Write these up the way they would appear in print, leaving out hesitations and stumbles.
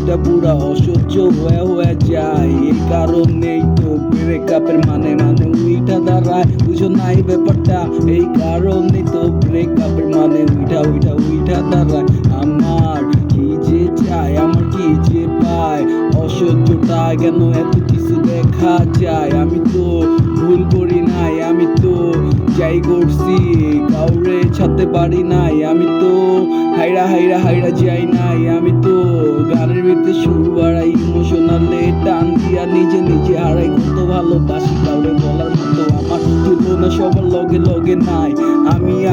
এটা পুরা অসহ্য হয়ে যায়। এই কারণেই তো ব্রেকআপের মানে উইঠা দাঁড়ায়, বুঝো নাই ব্যাপারটা? এই কারণেই তো ব্রেকআপের মানে উইঠা দাঁড়ায়। আমার কি যে চাই, আমার কি যে পায়, অসহ্যটা কেন এত কিছু দেখা যায়? আমি তো ভুল করি নাই, আমি তো যাই করছি কাউরে ছাড়তে পারি নাই, আমি তো হাইরা যাই নাই, আমি তো গানের ভিতরে সুর বাড়াই, ইমোশনালে টান দিয়া নিজে হারাই। কত ভালোবাসি কাউরে বলার মতো আমার তুলনা সবার লগে নাই।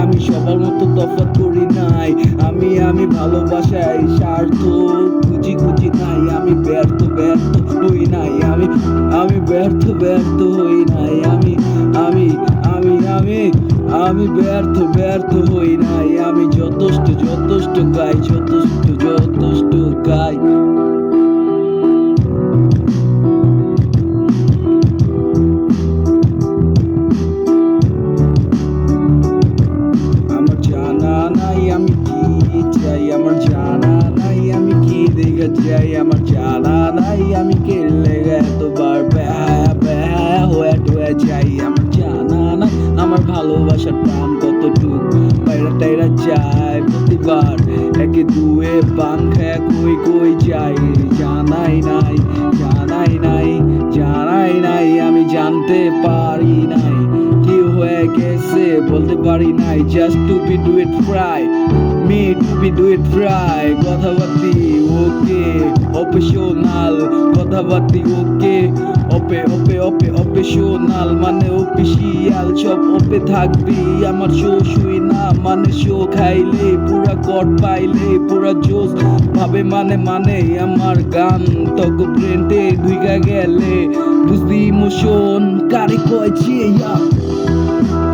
আমি সবার মতো তফাৎ করি নাই। আমি ভালোবাসায় স্বার্থ খুঁজি নাই। আমি ব্যর্থ হই নাই। আমি ব্যর্থ হই নাই। আমি ব্যর্থ হই নাই। আমি যথেষ্ট গাই। আমার জানা নাই আমি কি চাই, আমার জানা নাই আমি কি দেখে চাই, আমার জানা নাই আমি কে লেগে এতবার বেহায়া হয়ে যাই। আমার জানা নাই আমার ভালোবাসার টান কতটুকু টাইরা যায় প্রতিবার, একে দুয়ে পান খায়া কই যায়। জানাই নাই আমি জানতে পারি নাই, কি হয়ে গেছে বলতে পারি নাই। Just to be do it fry, me to be do it fry. কথাবার্তি ওকে অপেশনাল, কথাবার্তি ওকে অপেশনাল মানে অফিসিয়াল, সব ওপে থাকবি। আমার শো শুই না মানে শো খাইলে পুরা গড পাইলে পুরা জোস ভাবে মানে আমার গান তক ব্রেন্ডে ঢুইকা গেলে বুঝবি ইমোশন কারে কয়েছি।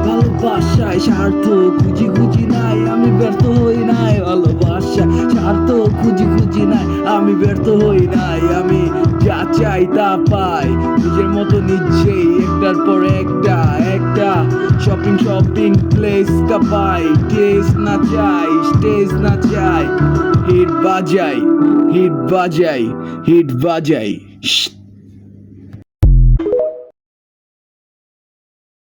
ভালোবাসায় স্বার্থ খুঁজি নাই, আমি ব্যর্থ হই নাই। ভালোবাসা স্বার্থ খুঁজি নাই, আমি ব্যর্থ হই নাই। আমি যা চাই তা পাই নিজের মতো নিজেই, একটার পর একটা শপিং প্লেস কাপাই। টেস্ট না চাই, স্টেজ না চাই, হিট বাজাই